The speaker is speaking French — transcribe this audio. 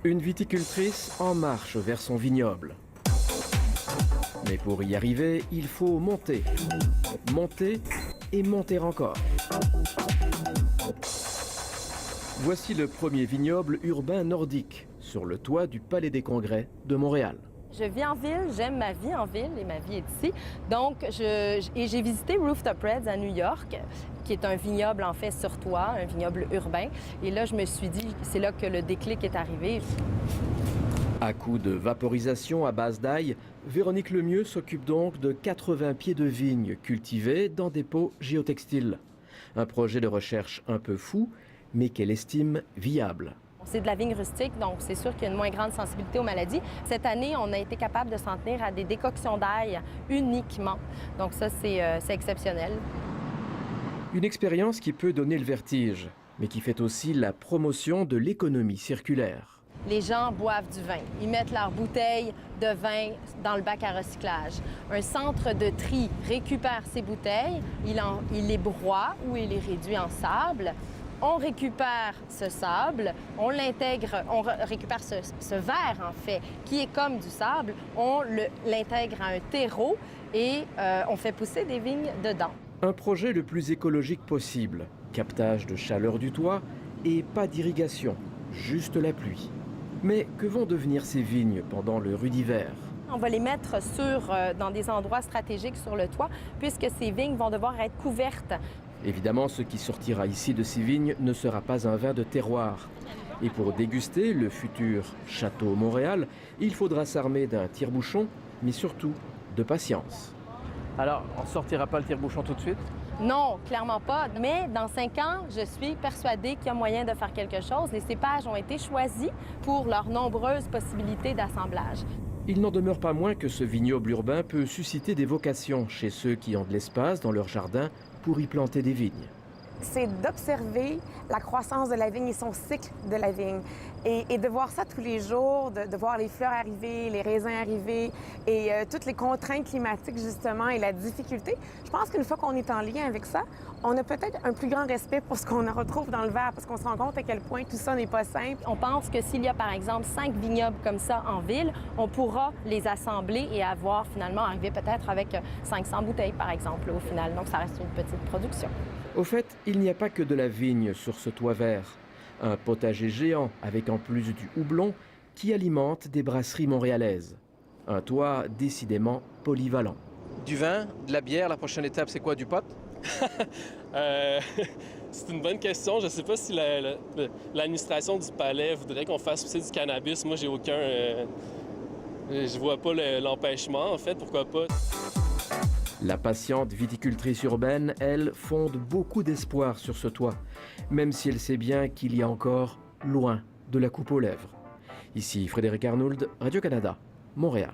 Une viticultrice en marche vers son vignoble. Mais pour y arriver, il faut monter. Monter et monter encore. Voici le premier vignoble urbain nordique, sur le toit du Palais des Congrès de Montréal. Je vis en ville, j'aime ma vie en ville et ma vie est ici. Donc, j'ai visité Rooftop Reds à New York, qui est un vignoble en fait sur toit, un vignoble urbain. Et là, je me suis dit, c'est là que le déclic est arrivé. À coup de vaporisation à base d'ail, Véronique Lemieux s'occupe donc de 80 pieds de vignes cultivés dans des pots géotextiles. Un projet de recherche un peu fou, mais qu'elle estime viable. C'est de la vigne rustique, donc c'est sûr qu'il y a une moins grande sensibilité aux maladies. Cette année, on a été capable de s'en tenir à des décoctions d'ail uniquement. Donc ça, c'est exceptionnel. Une expérience qui peut donner le vertige, mais qui fait aussi la promotion de l'économie circulaire. Les gens boivent du vin. Ils mettent leurs bouteilles de vin dans le bac à recyclage. Un centre de tri récupère ces bouteilles, il les broie ou il les réduit en sable. On récupère ce sable, on l'intègre, on récupère ce verre, en fait, qui est comme du sable, on l'intègre à un terreau et on fait pousser des vignes dedans. Un projet le plus écologique possible. Captage de chaleur du toit et pas d'irrigation, juste la pluie. Mais que vont devenir ces vignes pendant le rude hiver? On va les mettre dans des endroits stratégiques sur le toit, puisque ces vignes vont devoir être couvertes. Évidemment, ce qui sortira ici de ces vignes ne sera pas un vin de terroir. Et pour déguster le futur Château Montréal, il faudra s'armer d'un tire-bouchon, mais surtout de patience. Alors, on ne sortira pas le tire-bouchon tout de suite? Non, clairement pas. Mais dans 5 ans, je suis persuadée qu'il y a moyen de faire quelque chose. Les cépages ont été choisis pour leurs nombreuses possibilités d'assemblage. Il n'en demeure pas moins que ce vignoble urbain peut susciter des vocations chez ceux qui ont de l'espace dans leur jardin pour y planter des vignes. C'est d'observer la croissance de la vigne et son cycle de la vigne. Et de voir ça tous les jours, de voir les fleurs arriver, les raisins arriver et toutes les contraintes climatiques, justement, et la difficulté. Je pense qu'une fois qu'on est en lien avec ça, on a peut-être un plus grand respect pour ce qu'on retrouve dans le verre parce qu'on se rend compte à quel point tout ça n'est pas simple. On pense que s'il y a, par exemple, 5 vignobles comme ça en ville, on pourra les assembler et arriver peut-être avec 500 bouteilles, par exemple, au final. Donc, ça reste une petite production. Au fait, il n'y a pas que de la vigne sur ce toit vert. Un potager géant avec en plus du houblon qui alimente des brasseries montréalaises. Un toit décidément polyvalent. Du vin, de la bière, la prochaine étape, c'est quoi, du pot? C'est une bonne question. Je ne sais pas si l'administration du palais voudrait qu'on fasse pousser du cannabis. Moi, j'ai aucun... je vois pas l'empêchement, en fait. Pourquoi pas? La patiente viticultrice urbaine, elle, fonde beaucoup d'espoir sur ce toit, même si elle sait bien qu'il y a encore loin de la coupe aux lèvres. Ici Frédéric Arnould, Radio-Canada, Montréal.